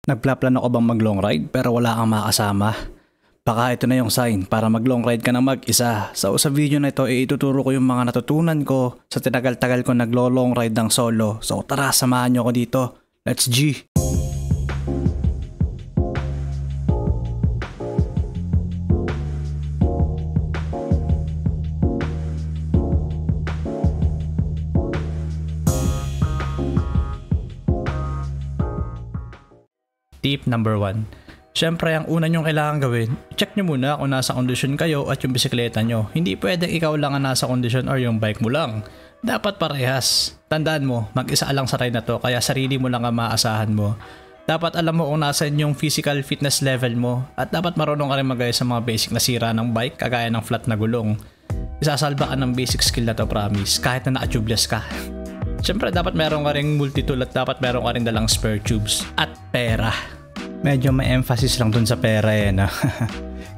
Nagplaplano ka bang mag long ride pero wala kang makasama? Baka ito na yung sign para mag long ride ka na mag-isa. So sa video na ito, ituturo ko yung mga natutunan ko sa tinagal-tagal ko naglo-long ride ng solo. So tara, samahan nyo ko dito. Let's G! Tip number 1. Siyempre, ang una nyong kailangan gawin, check nyo muna kung nasa kondisyon kayo at yung bisikleta nyo. Hindi pwedeng ikaw lang ang nasa kondisyon or yung bike mo lang. Dapat parehas. Tandaan mo, mag-isa lang sa ride na to, kaya sarili mo lang ang maaasahan mo. Dapat alam mo kung nasa yung physical fitness level mo at dapat marunong ka rin magaya sa mga basic na sira ng bike kagaya ng flat na gulong. Isasalba ka ng basic skill na to, promise, kahit na naka-tubeless ka. Siyempre, dapat meron ka ring multi-tool at dapat meron ka rin dalang spare tubes at pera. Medyo may emphasis lang dun sa pera no?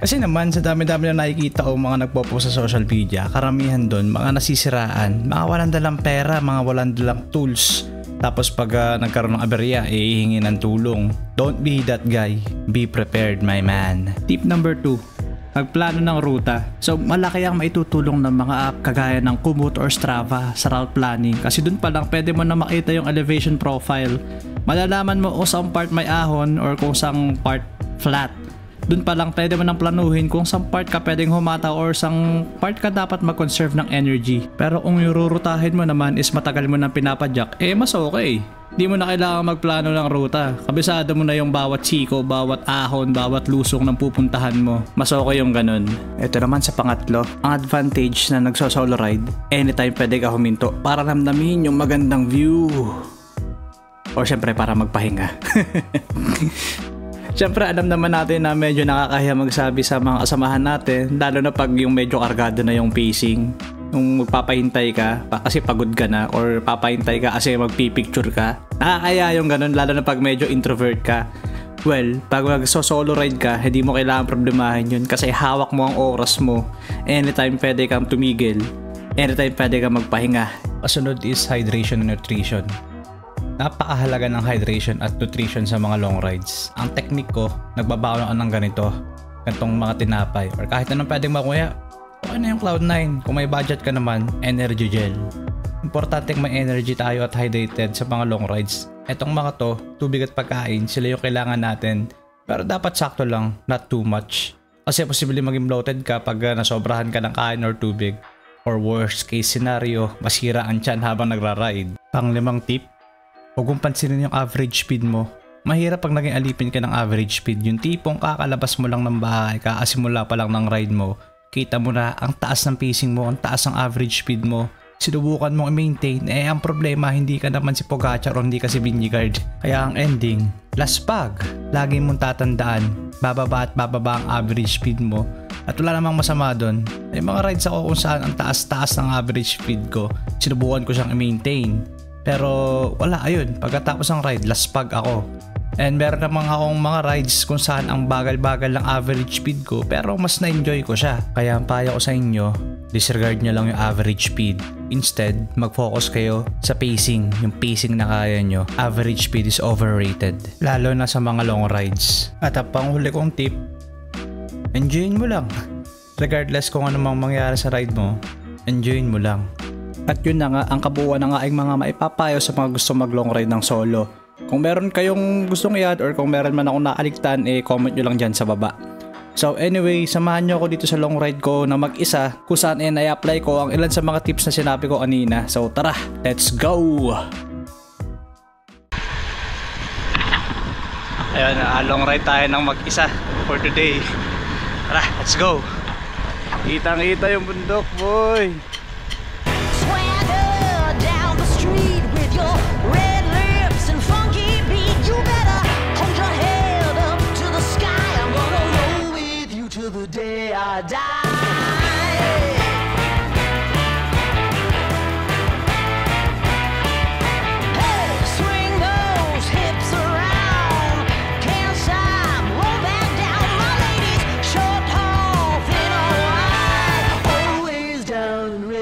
Kasi naman sa dami-dami na nakikita o mga nagpo-post sa social media, karamihan dun mga nasisiraan, mga walang dalang pera, mga walang dalang tools. Tapos pag nagkaroon ng aberya, hihingi ng tulong. Don't be that guy. Be prepared, my man. Tip number 2. Magplano ng ruta. So malaki ang maitutulong ng mga app kagaya ng Komoot or Strava sa route planning kasi dun pa lang pwede mo na makita yung elevation profile. Malalaman mo kung saan part may ahon or kung saan part flat. Dun pa lang pwede mo nang planuhin kung saan part ka pwedeng humataw or saan part ka dapat mag-conserve ng energy. Pero kung yung rurutahin mo naman is matagal mo nang pinapadyak, mas okay. Di mo na kailangan magplano ng ruta. Kabisado mo na yung bawat siko, bawat ahon, bawat lusong ng pupuntahan mo. Mas okay yung ganun. Ito naman sa pangatlo, ang advantage na nagso-solo ride, anytime pwede ka huminto para ramdamin yung magandang view. O syempre para magpahinga. Syempre alam naman natin na medyo nakakahiya magsabi sa mga kasamahan natin, lalo na pag yung medyo kargado na yung pacing. Nung magpapahintay ka kasi pagod ka na or papahintay ka kasi magpipicture ka. Nakakaya yung ganun lalo na pag medyo introvert ka. Well, pag mag-solo ride ka, hindi mo kailangan problemahin yun kasi hawak mo ang oras mo. Anytime pwede kang tumigil. Anytime pwede kang magpahinga. Kasunod is hydration and nutrition. Napakahalaga ng hydration at nutrition sa mga long rides. Ang technique ko, nagbabaon ako ng ganitong mga tinapay or kahit anong pwedeng makuha. Okay na yung Cloud9. Kung may budget ka naman, energy gel. Importante may energy tayo at hydrated sa mga long rides. Etong mga to, tubig at pagkain, sila yung kailangan natin. Pero dapat sakto lang, not too much. Kasi posibleng maging bloated ka pag nasobrahan ka ng kain or tubig. Or worst case scenario, masira ang tiyan habang nagra-ride. Pang-5 tip, huwag mong pansinin yung average speed mo. Mahirap pag naging alipin ka ng average speed. Yung tipong kakalabas mo lang ng bahay, kakasimula pa lang ng ride mo. Kita mo na ang taas ng pacing mo, ang taas ng average speed mo. Sinubukan mong i-maintain, ang problema hindi ka naman si Pogacar o hindi ka si Vingegaard. Kaya ang ending, laspag. Lagi mong tatandaan, bababa at bababa ang average speed mo. At wala namang masama doon. May mga rides ako kung saan ang taas-taas ng average speed ko. Sinubukan ko siyang i-maintain. Pero wala, ayun, pagkatapos ng ride, laspag ako. And meron naman akong mga rides kung saan ang bagal-bagal ng average speed ko pero mas na-enjoy ko siya. Kaya ang payo ko sa inyo, disregard nyo lang yung average speed. Instead, mag-focus kayo sa pacing, yung pacing na kaya nyo. Average speed is overrated, lalo na sa mga long rides. At ang panghuli kong tip, enjoyin mo lang. Regardless kung ano mang mangyari sa ride mo, enjoyin mo lang. At yun na nga, ang kabuuan ng aking mga maipapayo sa mga gusto mag long ride ng solo. Kung meron kayong gustong i-add or kung meron man akong nakaligtan, comment nyo lang dyan sa baba. So anyway, samahan nyo ako dito sa long ride ko na mag-isa kung saan na-apply ko ang ilan sa mga tips na sinabi ko kanina. So tara, let's go! Ayun, long ride tayo ng mag-isa for today. Tara, let's go! Kitang-kita yung bundok, boy! Swagger down the street with your red lips and funky beat. You better hold your head up to the sky. I'm gonna roll with you till the day I die. Hey, swing those hips around. Can't stop, roll back down. My ladies, short, tall, thin or wide, always down and ready.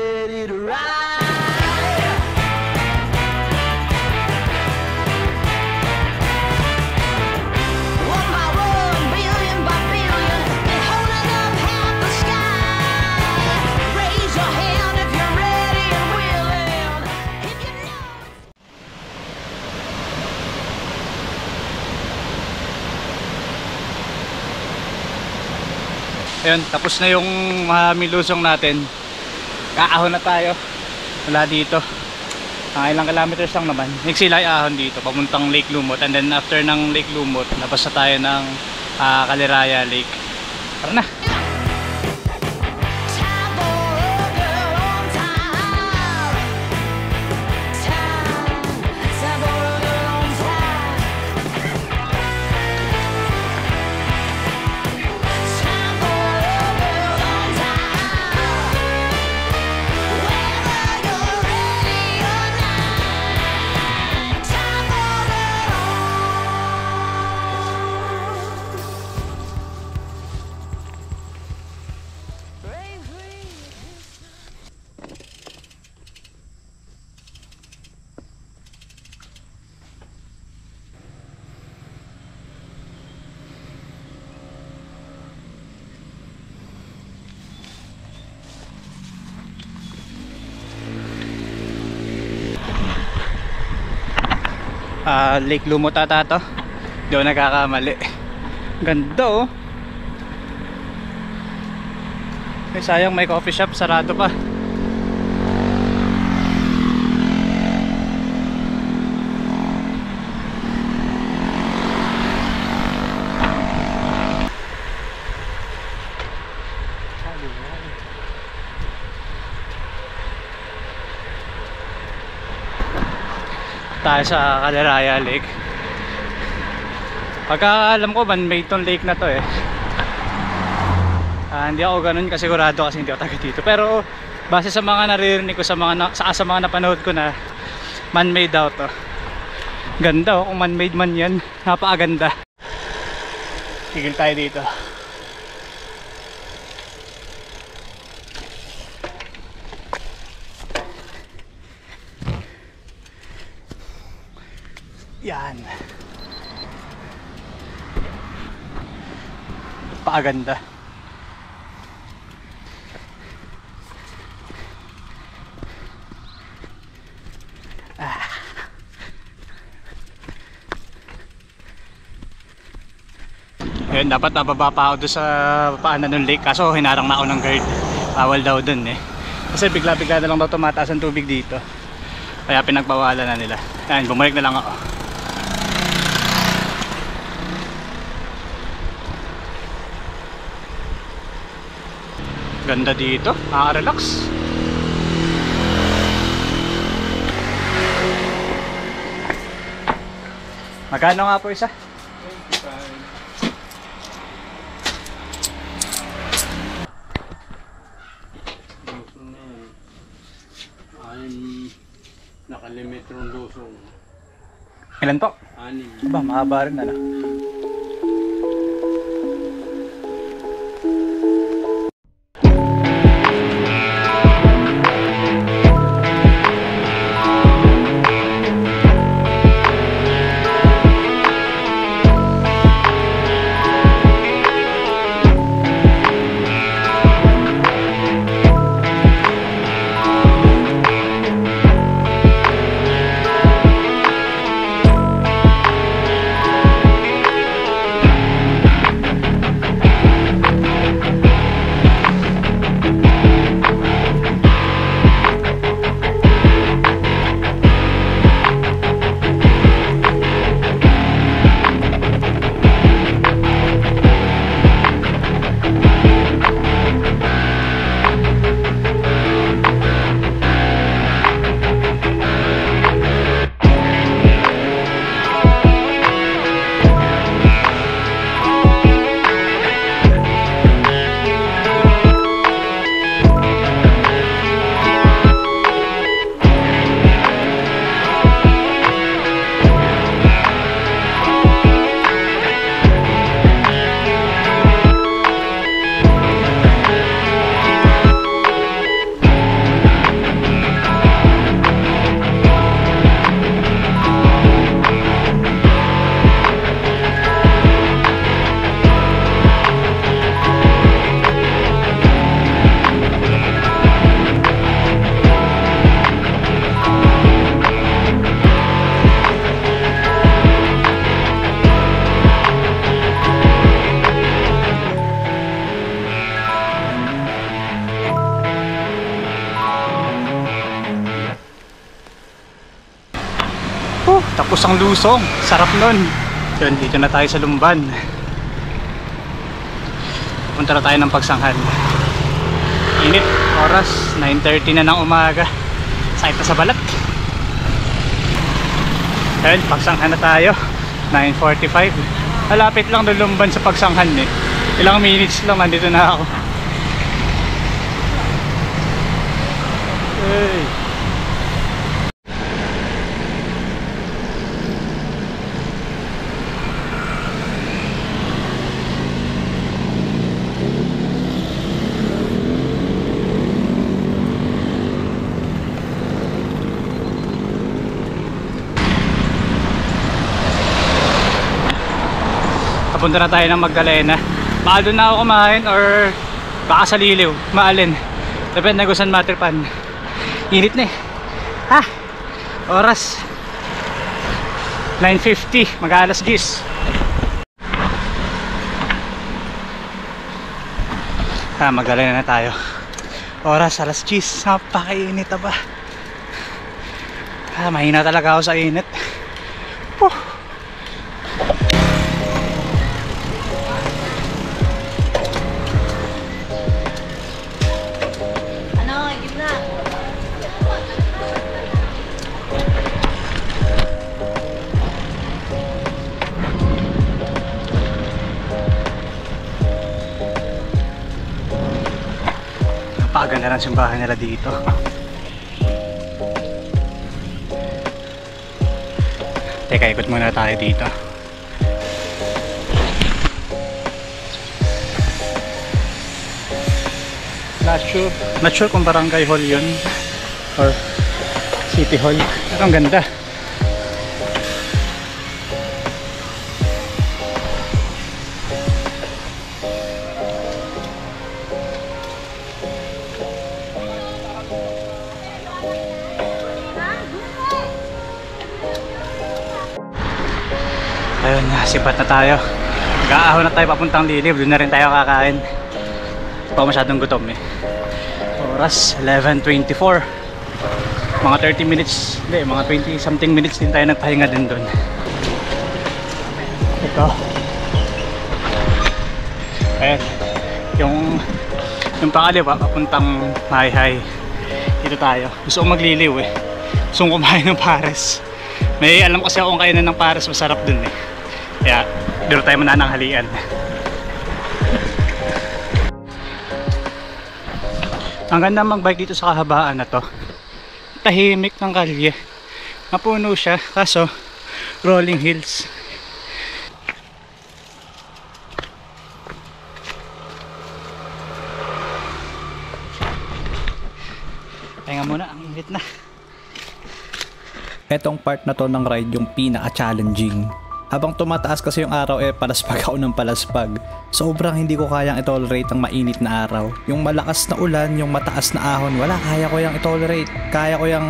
Ayun, tapos na yung maraming lusong natin. Kaahon na tayo. Wala dito. Ilang kilometers lang naman. Next sila ahon dito, papuntang Lake Lumot. And then after ng Lake Lumot, labas na tayo ng Caliraya Lake. Tara na! Time for a girl on time. Time for a girl on time. Time for a girl on time. Whether you're ready or not. Time for a girl on. Break free. Lake Lumot ata to. Di ako nagkakamali. Ganda oh. Eh, sayang may coffee shop, sarado pa. Tayo sa Caliraya Lake. Pagka alam ko man-made tong lake na to eh. Hindi ako ganun kasigurado kasi hindi ako taga dito. Pero base sa mga naririnig ko, sa mga napanood ko na man-made daw to. Ganda oh, kung man-made man yan. Napakaganda. Tigil tayo dito. Yan. Napakaganda. Ayun, dapat nababa pa ako doon sa paanan ng lake, kaso hinarang na ako ng guard. Bawal daw doon eh. Kasi bigla-bigla na lang daw tumataas ang tubig dito. Kaya pinagbawalan na nila. Ayun, bumalik na lang ako. Ganda dito, nakaka-relax. Magkano nga po isa? Nakalimetrong lusong. Ilan po? 6. Aba, mahaba rin na. Tapos ang lusong, sarap nun. Yun, dito na tayo sa Lumban. Punta na tayo ng Pagsanghan. Init, oras 9:30 na ng umaga. Sakit na sa balat. Ayun, Pagsanghan na tayo. 9:45. Malapit lang ng Lumban sa Pagsanghan eh. Ilang minutes lang, nandito na ako. Hey. Papunta na tayo ng Magdalena. Baka doon na ako kumain or baka sa Liliw. Maalin. Depende kung saan matripan. Init na eh. Ha? Oras 9:50. Mag-alas 10. Magdalena na tayo. Oras alas 10. Napakainit ba? Mahina talaga ako sa init. Napakaganda ng simbahan nila dito. Teka, ikot muna tayo dito. Not sure kung barangay hall yun or city hall. Pero ang ganda. Ayun, sipat na tayo. Mag-aahon na tayo papuntang Liliw. Doon na rin tayo kakain. Hindi pa masyadong gutom eh. Oras 11:24. Mga 30 minutes, hindi, mga 20 something minutes din tayo nagpahinga din doon. Ito. Ayun. Yung pakaliwa, papuntang Mayhay. Dito tayo. Gusto kong magliliw eh. Gusto kong kumain ng pares. May alam kasi akong kainan ng pares, masarap dun eh. Kaya, dito tayo manananghalian. Ang ganda mag-bike dito sa kahabaan na to. Tahimik ng kalye. Mapuno siya, kaso rolling hills. Pahinga muna, ang init na. Etong part na to ng ride yung pinaka-challenging. Habang tumataas kasi yung araw palaspag ako ng palaspag. Sobrang hindi ko kayang i-tolerate ang mainit na araw. Yung malakas na ulan, yung mataas na ahon, wala, kaya ko yung i-tolerate. Kaya ko yung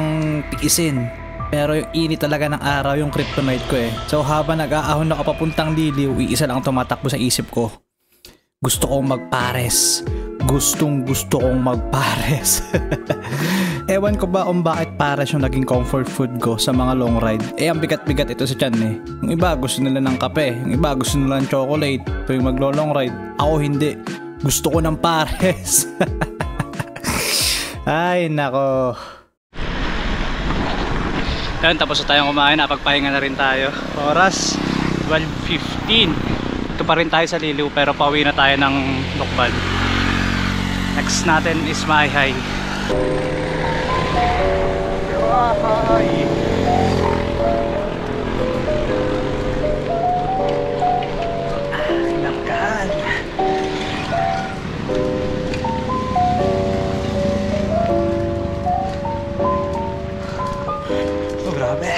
tiisin. Pero yung init talaga ng araw yung kryptonite ko eh. So habang nag-aahon ako papuntang Liliw, iisa lang tumatakbo sa isip ko. Gusto kong magpares. Gustong gusto kong magpares. Ewan ko ba kung bakit pares yung naging comfort food ko sa mga long ride. Ang bigat-bigat ito sa tiyan eh. Yung iba gusto nila ng kape, yung iba gusto nila ng chocolate tuwing maglo-long ride. Ako hindi. Gusto ko ng pares. Ay nako. Yan, tapos na tayong kumain, napagpahinga na rin tayo. Oras 12:15. Ito pa rin tayo sa Liliw pero pauwi na tayo ng Lokban. Next natin is Mayhay. Kinapkan. Oh, grabe.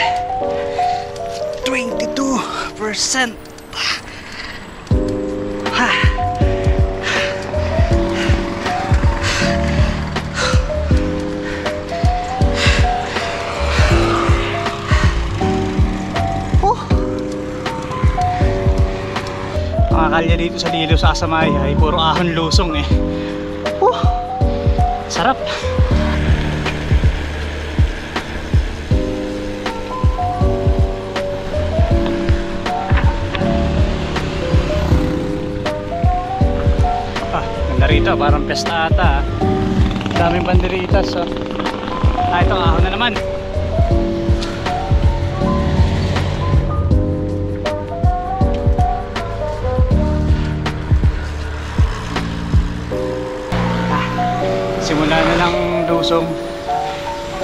22%. Kalye dito sa Liliw sa Mayhay, puro ahon lusong eh. Sarap. dito, parang pesta ata. Daming banderitas. Oh. Ito, ahon na naman. Simula na ng lusong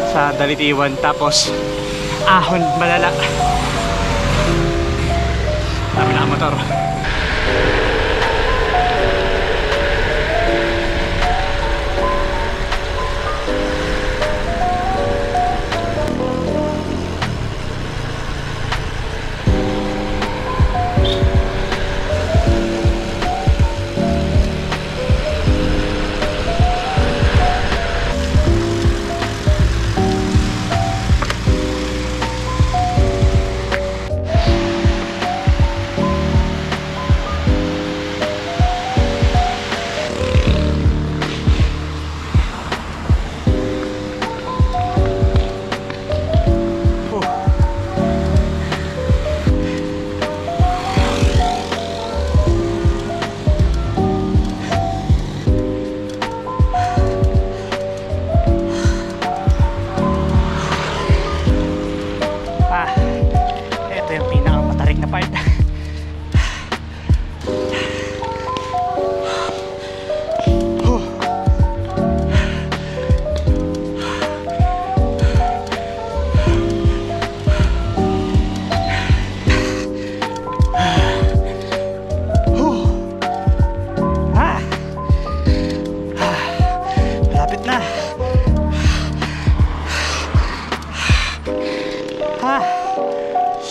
sa Dalitiwan, tapos ahon malala. Dami na ang motor.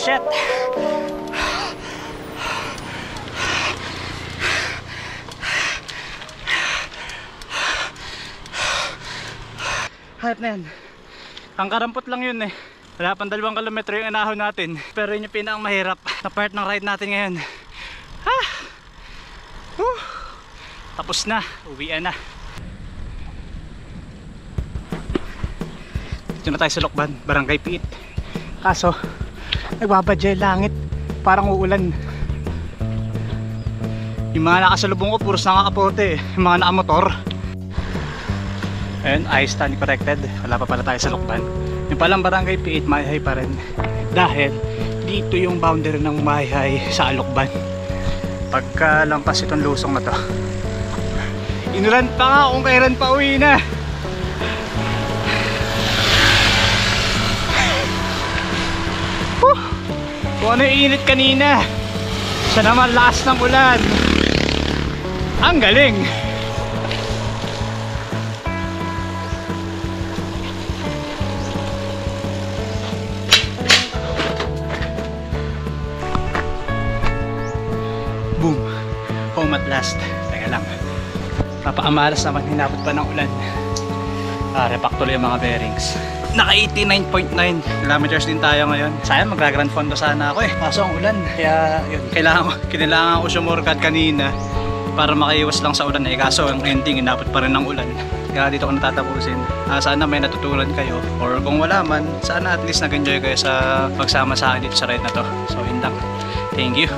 Shit. Hayop na yan. Ang karampot lang yun eh. Wala pang 2 kilometro yung inahon natin. Pero yun yung pinakang mahirap na part ng ride natin ngayon. Tapos na. Uwian na. Dito na tayo sa Lokban, Barangay Piit. Kaso nagbabadya yung langit, parang uulan. Yung mga nakasalubong ko puros nakakapote, yung mga nakamotor. Ayun, ayos stand corrected. Wala pa pala tayo sa Lokban. Yung palang Barangay Piit, Mayhay pa rin. Dahil dito yung boundary ng Mayhay sa Lokban. Pagka lampas itong lusong na to, inulan pa nga kung kailan pa uwi na. Kung ano yung init kanina, siya naman lakas ng ulan. Ang galing. Boom. Home at last. Teka lang, napaamalas naman, hinabot pa ng ulan. Repack tuloy yung mga bearings. Naka 89.9 kilometers din tayo ngayon. Sayang, magra-grand fondo sana ako eh. Kaso ang ulan. Kaya yun, kailangan ko sumurkad kanina para makaiwas lang sa ulan eh. Kaso ang ending, inabot pa rin ng ulan. Kaya dito ko natatapusin. Sana may natutunan kayo. Or kung wala man, sana at least nag-enjoy kayo sa pagsama sa akin dito sa ride na to. So yun lang. Thank you.